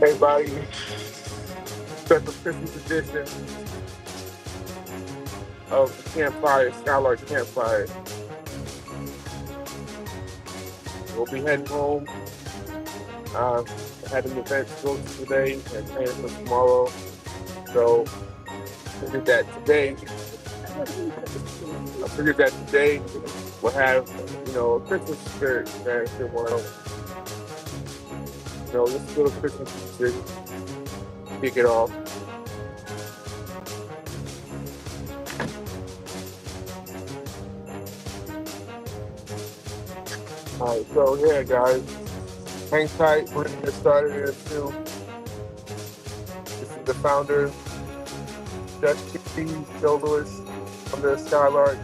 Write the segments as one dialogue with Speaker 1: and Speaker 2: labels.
Speaker 1: Hey, buddy. Special Christmas edition of the Campfire, Skylark Campfire. We'll be heading home. I had an event to go to today and plans for tomorrow. So figured that today, I figured that today we'll have, a Christmas spirit that we want to, this little Christmas music, kick it off. All right, so yeah, guys, hang tight. We're gonna get started in a few. This is the founder, Just T, Joe Lewis, from the Skylark.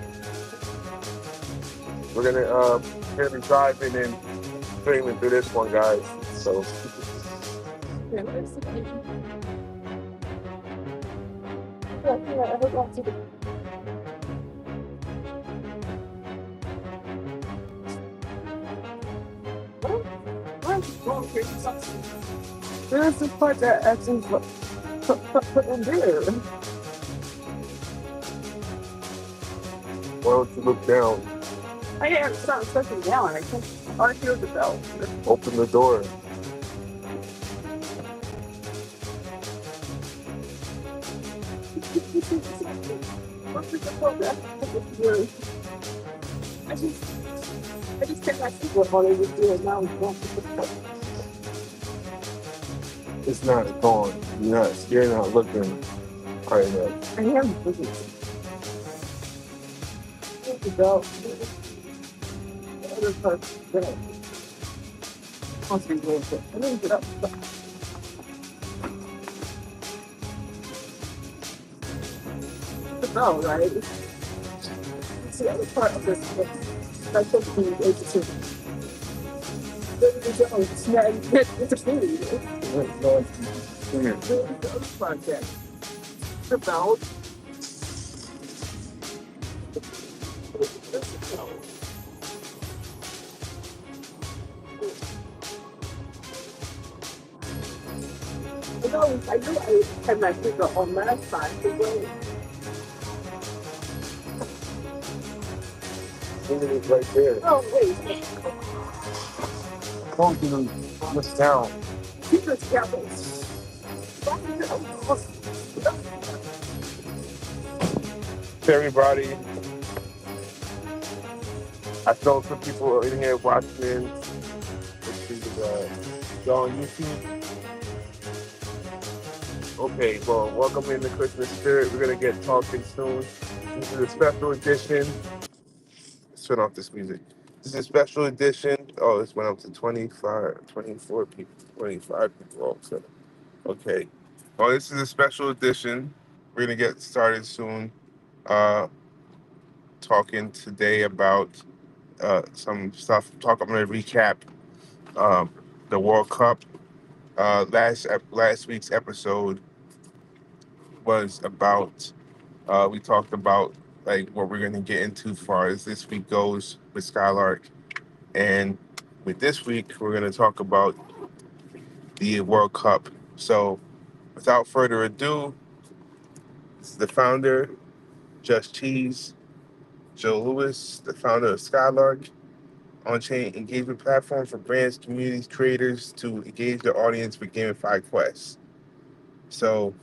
Speaker 1: We're gonna be driving and streaming through this one, guys. So there's the part that actually put in there. Why don't you look down? I am something down. I can't. All I hear is the bell. Open the door. I just can't see what all they was doing now. It's not gone. You're not looking right now. I am looking. There you go. The other part's there. Must be really good. I didn't get up. No, right? It's the other part of this. That's what we need to see. It's not it's a food. The other project. The belt. I knew I had my finger on last time. Finger is right there. Oh, wait. Don't do this down. Keep this careful. Hey, everybody. I know some people in here watching. This is on YouTube. Okay, well, welcome in the Christmas spirit. We're gonna get talking soon. This is a special edition. Let's turn off this music. This is a special edition. Oh, this went up to 25, 24 people, 25 people all of a sudden. Okay. Well, this is a special edition. We're gonna get started soon. Uh, Talking today about some stuff. I'm gonna recap um, the World Cup. Last week's episode was about. We talked about like what we're gonna get into as far as this week goes with Skylark, and with this week we're gonna talk about the World Cup. So, without further ado, this is the founder, Just Cheese, Joe Lewis, the founder of Skylark, on-chain engagement platform for brands, communities, creators to engage their audience with gamified quests. So,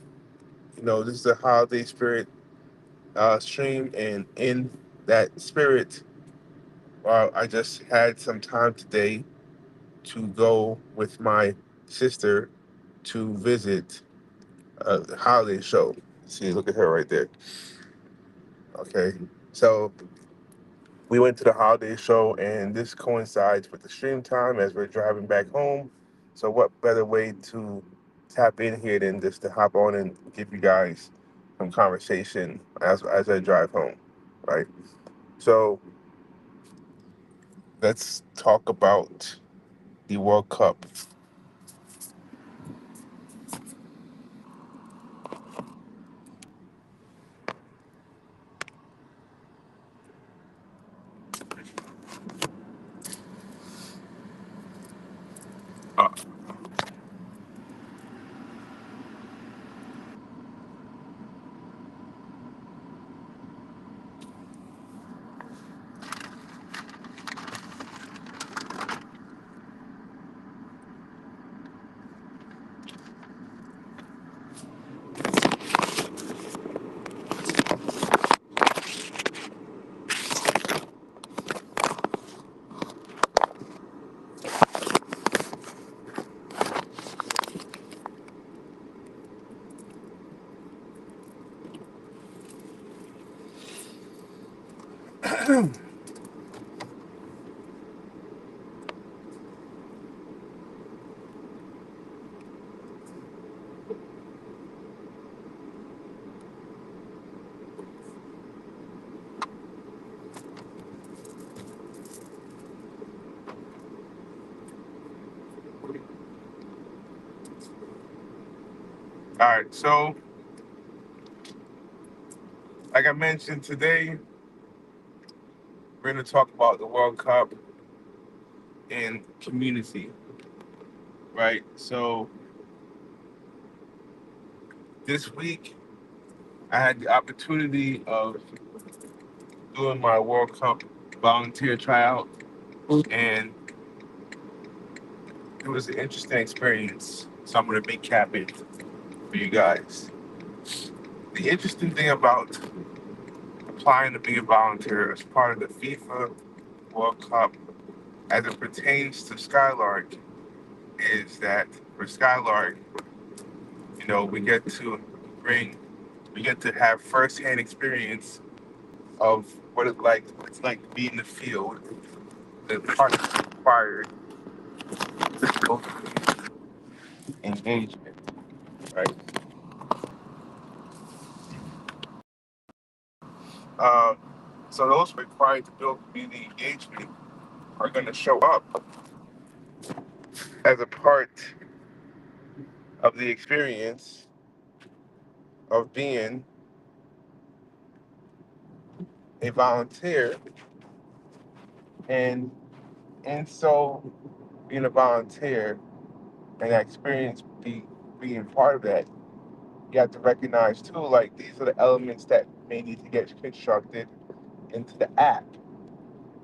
Speaker 1: this is a holiday spirit stream, and in that spirit, I just had some time today to go with my sister to visit the holiday show. See, look at her right there. Okay, so we went to the holiday show, and this coincides with the stream time as we're driving back home. So what better way to tap in here than just to hop on and give you guys some conversation as I drive home, right? So let's talk about the World Cup. Uh, All right, so like I mentioned today, we're going to talk about the World Cup and community, right? So this week, I had the opportunity of doing my World Cup volunteer tryout, and it was an interesting experience. So I'm going to recap it for you guys. The interesting thing about applying to be a volunteer as part of the FIFA World Cup as it pertains to Skylark is that for Skylark, we get to bring, we get to have firsthand experience of what it's like to be in the field, the part required physical engagement, right? Uh, so those required to build community engagement are going to show up as a part of the experience of being a volunteer, and so being a volunteer and that experience being part of that, you have to recognize too, like these are the elements that may need to get constructed into the app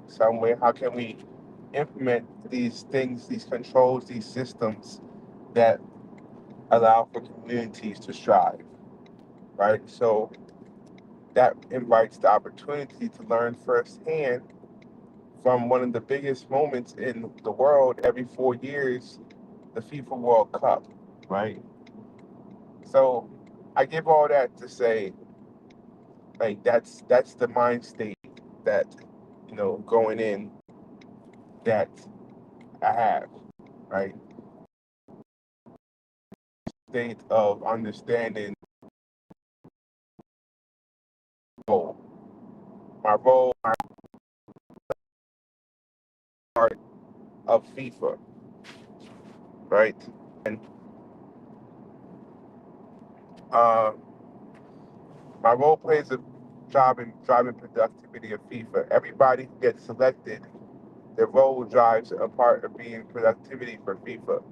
Speaker 1: some way. How can we implement these things, these controls, these systems that allow for communities to strive, right? So that invites the opportunity to learn firsthand from one of the biggest moments in the world every 4 years, the FIFA World Cup, right? So I give all that to say, like that's the mind state that going in that I have, right? State of understanding role, my role, my part of FIFA, right? And uh, my role plays a job in driving productivity of FIFA. Everybody who gets selected, their role drives a part of being productivity for FIFA,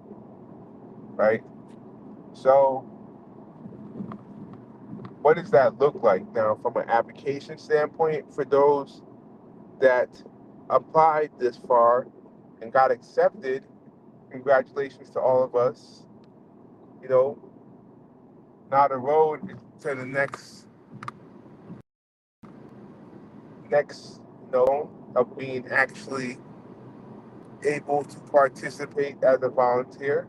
Speaker 1: right? So what does that look like now from an application standpoint for those that applied this far and got accepted? Congratulations to all of us. You know, now the road to the next of being actually able to participate as a volunteer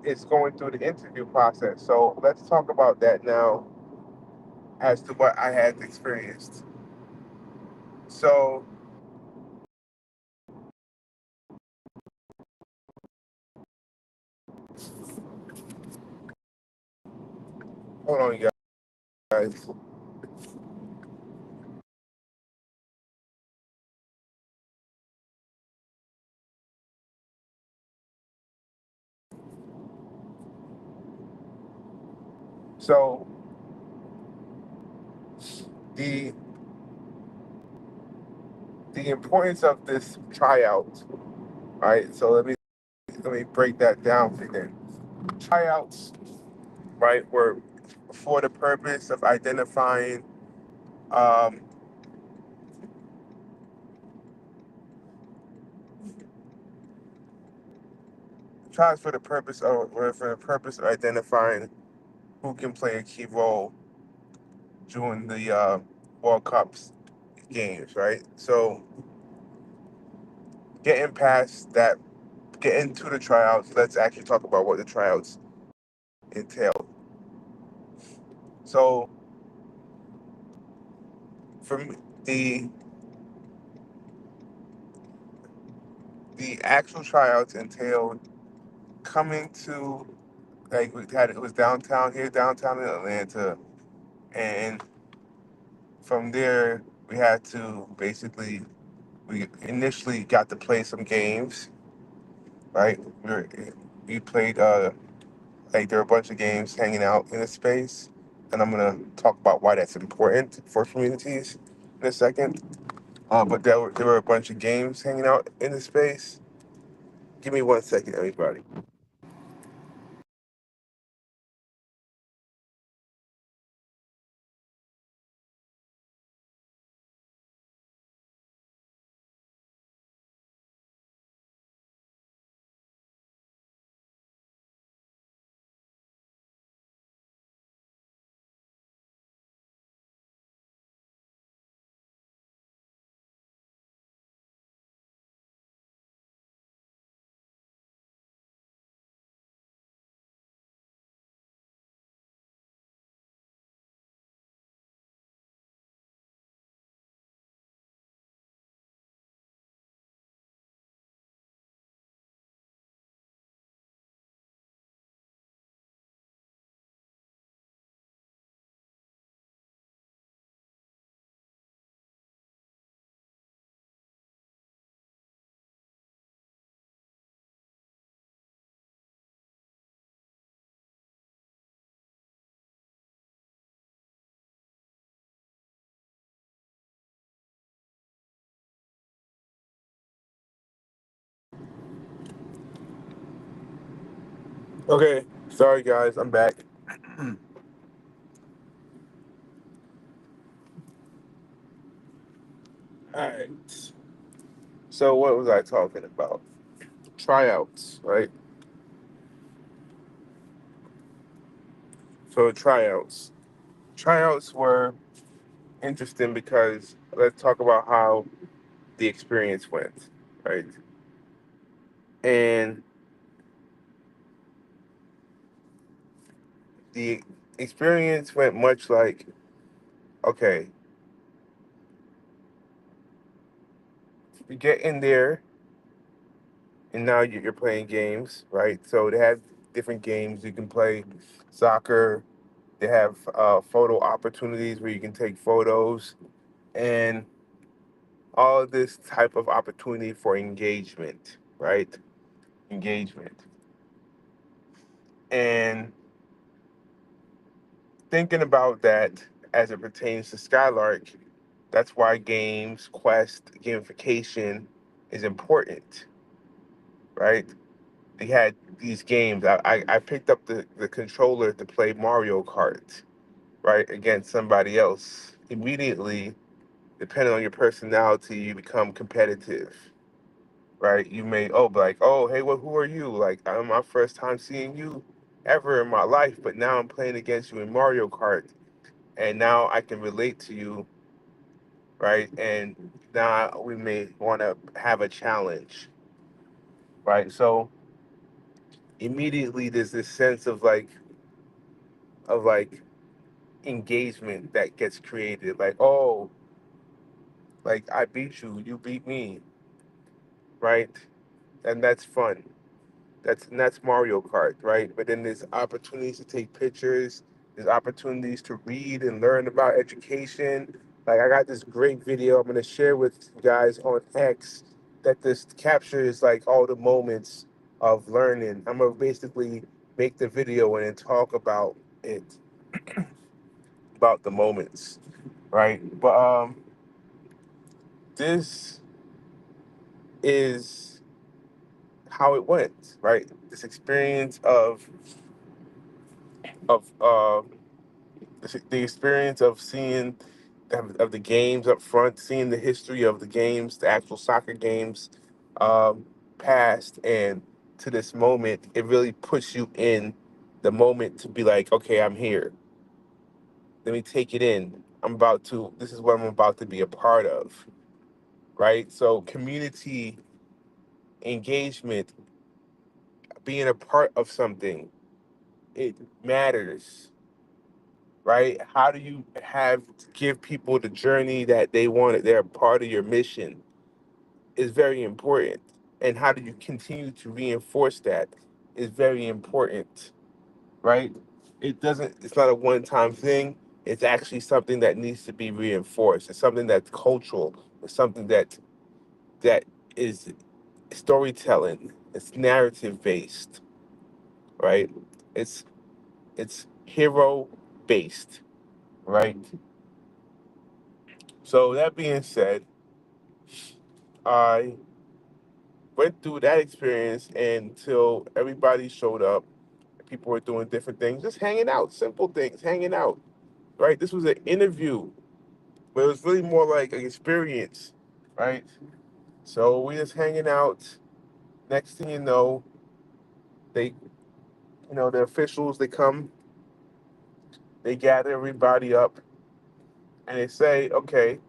Speaker 1: is going through the interview process. So let's talk about that now as to what I had experienced. So hold on, you guys. So the the importance of this tryout, right? So let me break that down for you. Tryouts, right, were for the purpose of identifying um, tries for the purpose of identifying who can play a key role during the World Cups games, right? So getting past that, getting to the tryouts, let's actually talk about what the tryouts entail. So for me, the the actual tryouts entailed coming to, like, we had, it was downtown here, downtown in Atlanta, and from there we had to basically, we initially got to play some games, right? We played, like, there were a bunch of games hanging out in the space, and I'm gonna talk about why that's important for communities in a second. But there were a bunch of games hanging out in the space. Give me 1 second, everybody. Okay, sorry guys, I'm back. All right. So what was I talking about? Tryouts, right? So tryouts. Tryouts were interesting because let's talk about how the experience went, right? And the experience went much like, okay, you get in there and now you're playing games, right? So they have different games. You can play soccer. They have photo opportunities where you can take photos, and all of this type of opportunity for engagement, right? Engagement. And thinking about that as it pertains to Skylark, that's why games, quest, gamification is important, right? They had these games. I picked up the controller to play Mario Kart, right, against somebody else. Immediately, depending on your personality, you become competitive, right? You may, oh, be like, oh, hey, well, who are you? Like, I'm my first time seeing you ever in my life, but now I'm playing against you in Mario Kart, and now I can relate to you, right? And now we may want to have a challenge, right? So immediately there's this sense of like engagement that gets created, like, oh, like, I beat you, you beat me, right? And that's fun. That's Mario Kart, right? But then there's opportunities to take pictures. There's opportunities to read and learn about education. Like, I got this great video I'm gonna share with you guys on X that this captures like all the moments of learning. I'm gonna basically make the video and then talk about it, about the moments, right? But this is how it went, right? This experience of the experience of seeing of the games up front, seeing the history of the games, the actual soccer games, um, past and to this moment, it really puts you in the moment to be like, okay, I'm here. Let me take it in. This is what I'm about to be a part of, right? So community engagement, being a part of something, it matters. right? How do you give people the journey that they wanted? They're a part of your mission is very important. And how do you continue to reinforce that is very important, right? It's not a one-time thing. It's actually something that needs to be reinforced. It's something that's cultural. It's something that is storytelling. It's narrative based, right? It's it's hero based, right? So that being said, I went through that experience until everybody showed up. People were doing different things, just hanging out, simple things, hanging out, right? This was an interview, but it was really more like an experience, right? So we just hanging out. Next thing you know, they, the officials, they come, they gather everybody up, and they say, okay,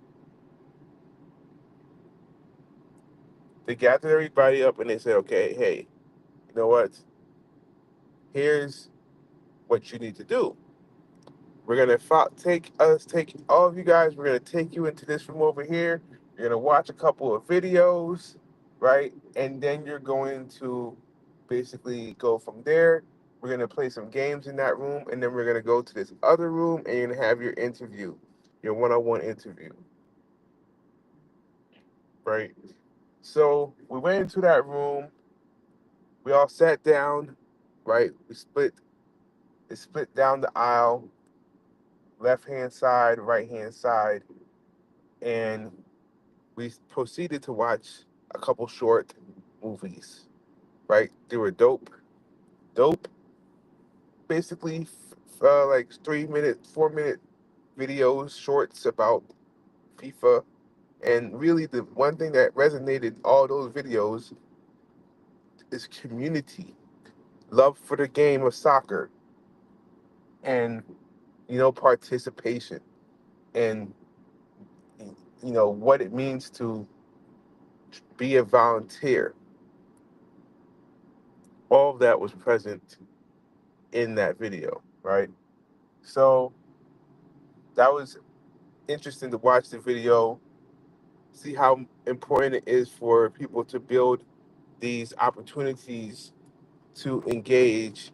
Speaker 1: they gather everybody up, and they say, okay, hey, you know what? Here's what you need to do. We're gonna take all of you guys. We're gonna take you into this room over here. You're gonna watch a couple of videos, right? And then you're going to basically go from there. We're gonna play some games in that room, and then we're gonna go to this other room, and you're gonna have your interview, your one-on-one interview, right? So we went into that room. We all sat down, right? It split down the aisle, left hand side, right hand side, and we proceeded to watch a couple short movies, right? They were dope, basically like 3 minute, 4 minute videos, shorts about FIFA. And really, the one thing that resonated all those videos is community, love for the game of soccer, and participation, and what it means to be a volunteer. All of that was present in that video, right? So that was interesting to watch the video, see how important it is for people to build these opportunities to engage.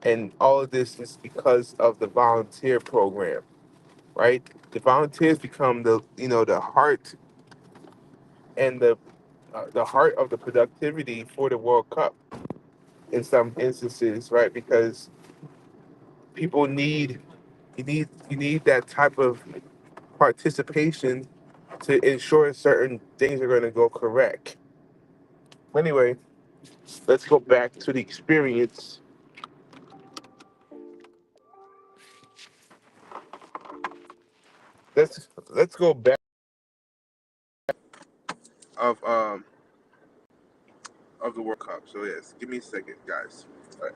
Speaker 1: And all of this is because of the volunteer program, right? The volunteers become the heart and the heart of the productivity for the World Cup in some instances, right? Because people you need that type of participation to ensure certain things are going to go correct. Anyway, let's go back to the experience. Let's go back of um of the World Cup. So yes, give me a second, guys. All right.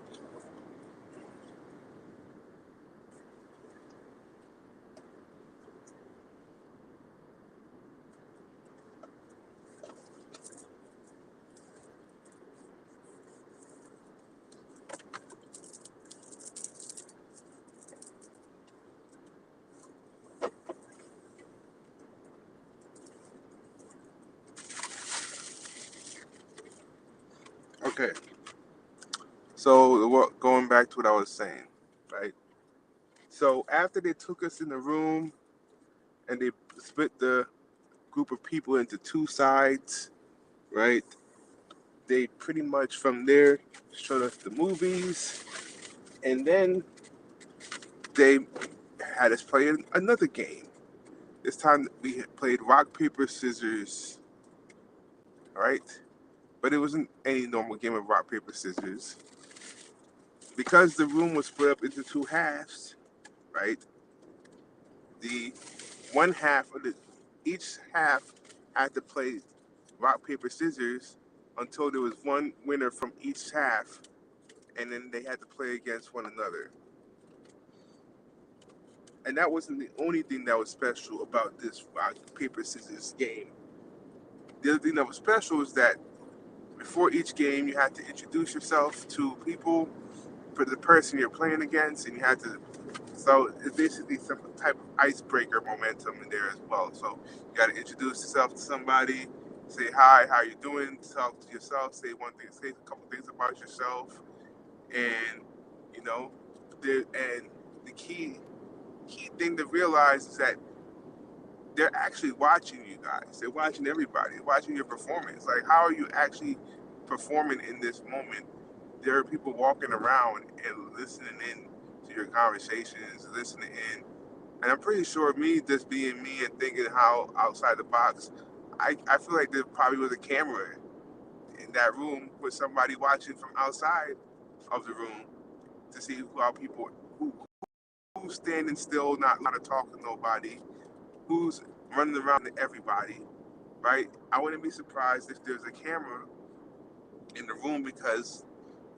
Speaker 1: Okay. So going back to what I was saying, right? So after they took us in the room and they split the group of people into two sides, right? They pretty much from there showed us the movies, and then they had us play another game. This time we played rock paper scissors, right? But it wasn't any normal game of rock paper scissors because the room was split up into two halves, right? The one half of each half had to play rock paper scissors until there was one winner from each half, and then they had to play against one another. And that wasn't the only thing that was special about this rock paper scissors game. The other thing that was special is that before each game, you had to introduce yourself to people for the person you're playing against, and you had to So it's basically some type of icebreaker momentum in there as well. So you got to introduce yourself to somebody, say hi, how you doing, talk to yourself, say one thing, say a couple things about yourself, and you know, and the key thing to realize is that they're actually watching you guys. They're watching everybody. They're watching your performance. Like, how are you actually performing in this moment? There are people walking around and listening in to your conversations, listening in. And I'm pretty sure me, just being me and thinking how outside the box, I feel like there probably was a camera in that room with somebody watching from outside of the room to see how people, who, who's standing still, not to talk to nobody, who's running around to everybody, right? I wouldn't be surprised if there's a camera in the room because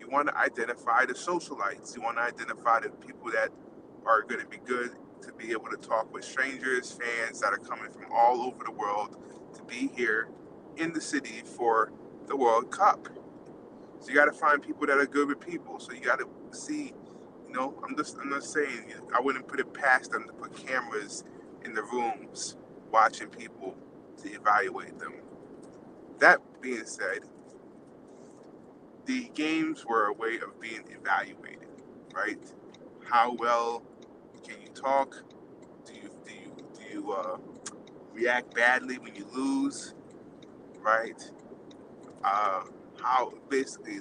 Speaker 1: you want to identify the socialites. You want to identify the people that are going to be good to be able to talk with strangers, fans that are coming from all over the world to be here in the city for the World Cup. So you got to find people that are good with people. So you got to see, I'm not saying I wouldn't put it past them to put cameras in the rooms watching people to evaluate them. That being said, the games were a way of being evaluated, right? How well can you talk? Do you react badly when you lose, right? Uh, how basically,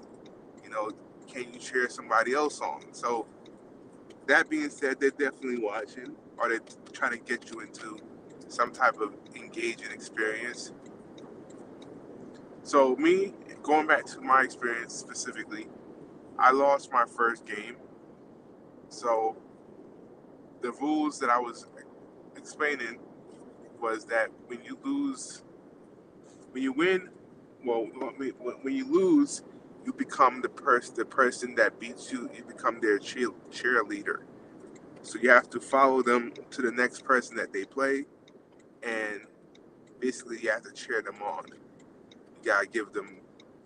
Speaker 1: you know, can you cheer somebody else on? So that being said, they're definitely watching, or they're trying to get you into some type of engaging experience. So me, going back to my experience specifically, I lost my first game. So the rules that I was explaining was that when you lose, when you win, well, when you lose, you become the person that beats you. You become their cheerleader. So you have to follow them to the next person that they play, and basically you have to cheer them on. You gotta give them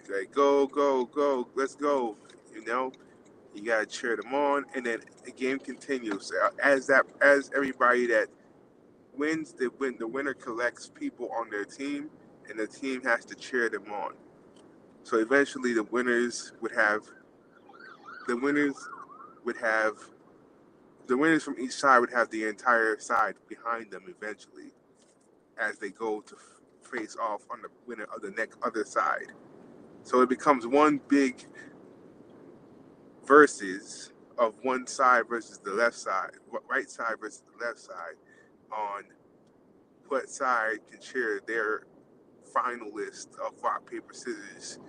Speaker 1: like go, go, go, let's go. You know, you gotta cheer them on, and then the game continues. As everybody that wins, the winner collects people on their team, and the team has to cheer them on. So eventually, the winners would have the winners from each side would have the entire side behind them eventually, as they go to face off on the winner of the next other side. So it becomes one big versus of one side versus the left side, right side versus the left side, on what side can cheer their finalist of rock paper scissors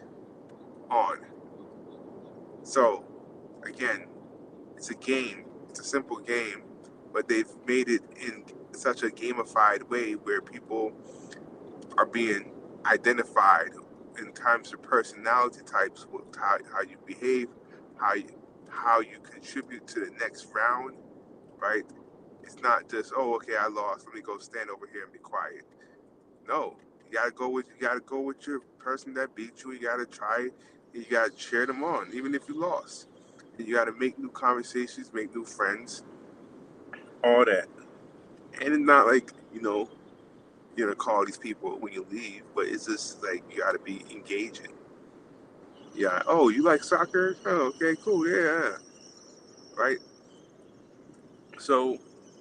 Speaker 1: on. So again, it's a game. It's a simple game, but they've made it in such a gamified way where people are being identified in terms of personality types, with how you behave, how you, how you contribute to the next round, right? It's not just, oh, okay, I lost. Let me go stand over here and be quiet. No, you gotta go with your person that beat you. You gotta try. You gotta cheer them on, even if you lost. You gotta make new conversations, make new friends, all that. And it's not like you're gonna call these people when you leave, but it's just like you gotta be engaging. Yeah. Oh, you like soccer? Oh, okay, cool. Yeah. Right. So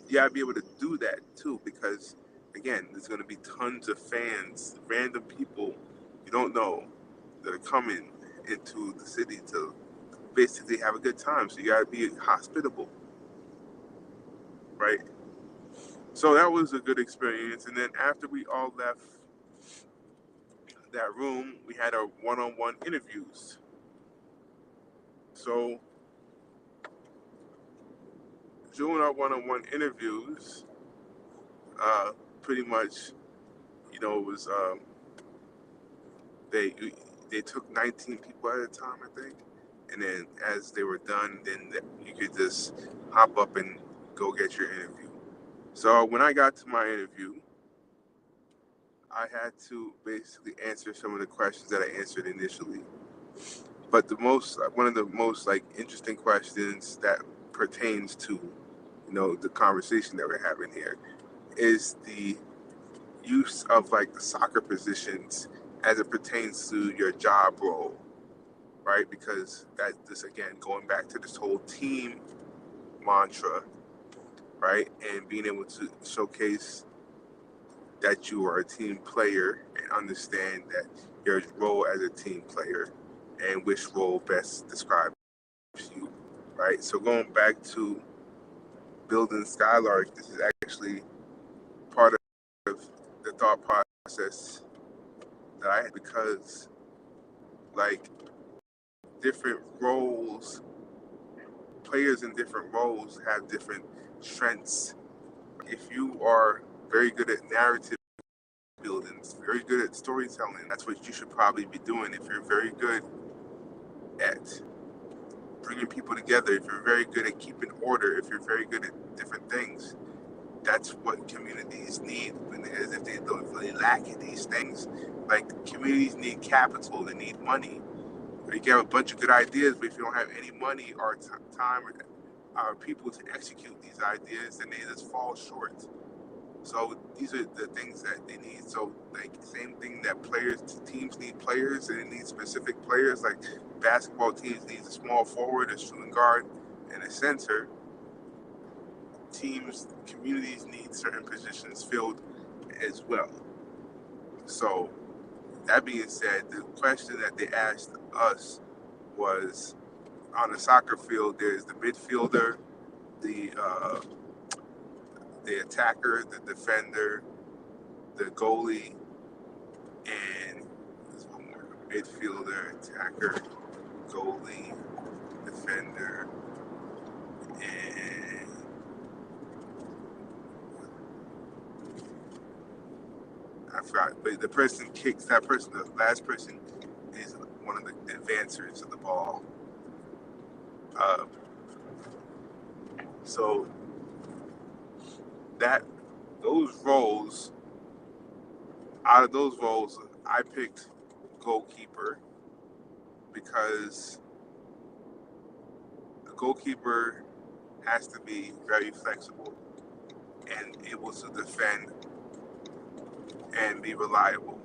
Speaker 1: you gotta be able to do that too, because again, there's gonna be tons of fans, random people you don't know that are coming into the city to basically have a good time. So you gotta be hospitable, right? So that was a good experience. And then after we all left that room, we had our one-on-one interviews. So doing our one-on-one interviews, pretty much, it was they they took 19 people at a time, I think, and then as they were done, then you could just hop up and go get your interview. So when I got to my interview, I had to basically answer some of the questions that I answered initially. But one of the most like interesting questions that pertains to the conversation that we're having here is the use of like the soccer positions as it pertains to your job role, right? Because that this again going back to this whole team mantra, right? And being able to showcase that you are a team player and understand that your role as a team player and which role best describes you, right? So going back to building Skylark, this is actually part of the thought process that I had, because like different roles, players in different roles have different strengths. If you are very good at narrative building, very good at storytelling, that's what you should probably be doing. If you're very good at bringing people together, if you're very good at keeping order, if you're very good at different things, that's what communities need. And as if they don't really lack in these things, like communities need capital, they need money. You can have a bunch of good ideas, but if you don't have any money or time or people to execute these ideas, then they just fall short. So these are the things that they need. So like same thing that teams need players, and they need specific players. Like basketball teams need a small forward, a shooting guard, and a center. Communities need certain positions filled as well. So that being said, the question that they asked us was, on the soccer field, there's the midfielder, the attacker, the defender, the goalie, and there's one more: midfielder, attacker, goalie, defender, and I forgot. But the person kicks. That person, the last person, is one of the advancers of the ball. So that those roles, out of those roles, I picked goalkeeper because the goalkeeper has to be very flexible and able to defend and be reliable.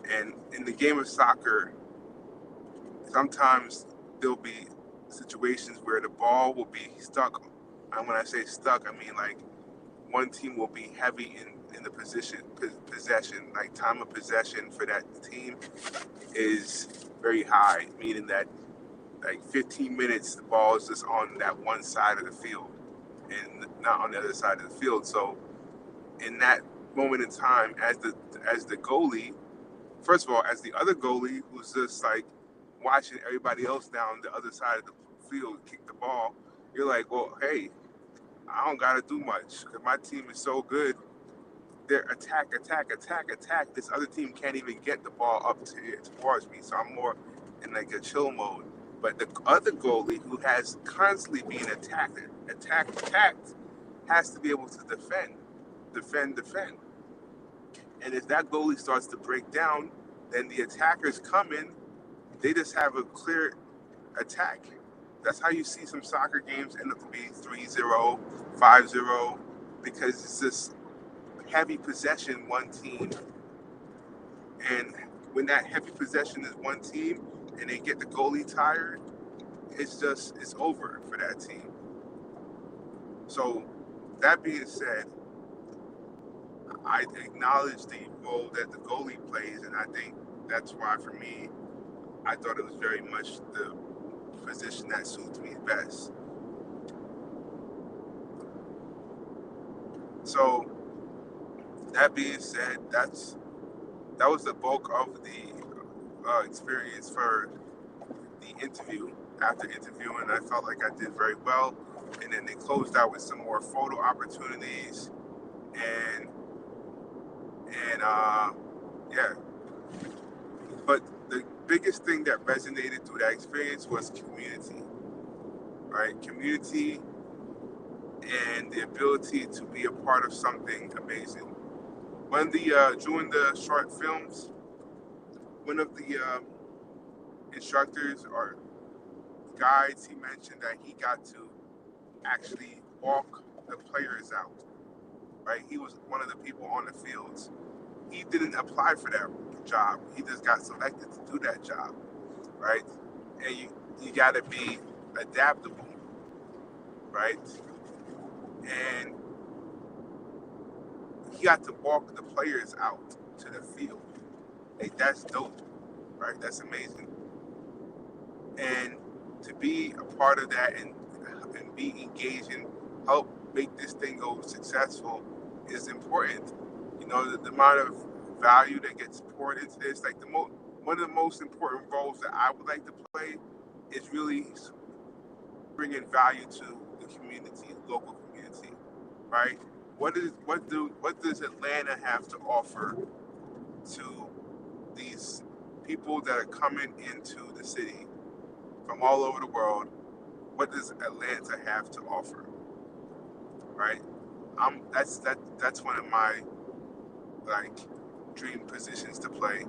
Speaker 1: And in the game of soccer, sometimes there'll be situations where the ball will be stuck. And when I say stuck, I mean like one team will be heavy in the possession, like time of possession for that team is very high, meaning that like 15 minutes the ball is just on that one side of the field and not on the other side of the field. So in that moment in time, as the goalie, first of all, as the other goalie who's just like watching everybody else down the other side of the field kick the ball, you're like, well, hey, I don't gotta do much because my team is so good. They're attack. This other team can't even get the ball up towards me, so I'm more in like a chill mode. But the other goalie, who has constantly being attacked, has to be able to defend. And if that goalie starts to break down, then the attackers come in. They just have a clear attack. That's how you see some soccer games end up to be 3-0, 5-0, because it's just heavy possession, one team. And when that heavy possession is one team and they get the goalie tired, it's over for that team. So that being said, I acknowledge the role that the goalie plays, and I think that's why for me, I thought it was very much the position that suits me best. So that being said, that was the bulk of the experience for the interview. After interviewing, I felt like I did very well, and then they closed out with some more photo opportunities, and yeah. But the biggest thing that resonated through that experience was community, right? Community and the ability to be a part of something amazing. During the short films, one of the instructors or guides, he mentioned that he got to actually walk the players out, right? He was one of the people on the fields. He didn't apply for that job. He just got selected to do that job, right? And you got to be adaptable, right? And he got to walk the players out to the field. Like, that's dope, right? That's amazing. And to be a part of that and be engaged and help make this thing go successful is important. You know, the amount of value that gets poured into this, like one of the most important roles that I would like to play is really bringing value to the community, local community, right? What does Atlanta have to offer to these people that are coming into the city from all over the world? What does Atlanta have to offer, right? That's one of my like dream positions to play.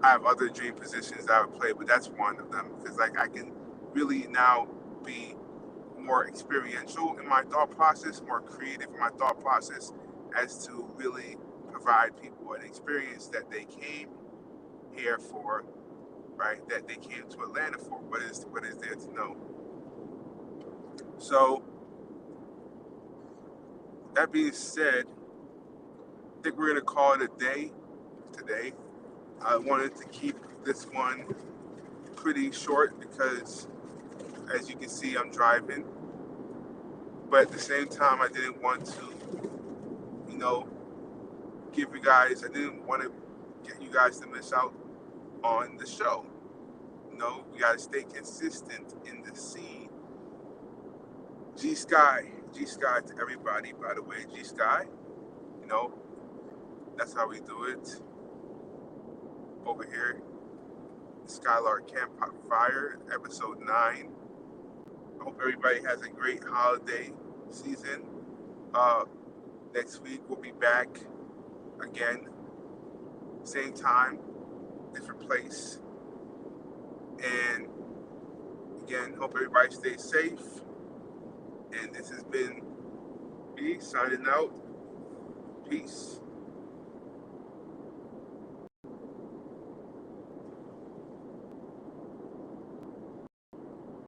Speaker 1: I have other dream positions that I would play, but that's one of them because like I can really now be more experiential in my thought process, more creative in my thought process, as to really provide people an experience that they came here for, right? That they came to Atlanta for. What is there to know? So that being said, I think we're gonna call it a day today. I wanted to keep this one pretty short because, as you can see, I'm driving. But at the same time, I didn't want to, you know, I didn't want to get you guys to miss out on the show. You know, we got to stay consistent in the scene. G Sky to everybody, by the way. G Sky, you know, that's how we do it over here. Skylark Campfire, episode 9. I hope everybody has a great holiday season. Next week we'll be back again, same time, different place. And again, hope everybody stays safe. And this has been me signing out. Peace.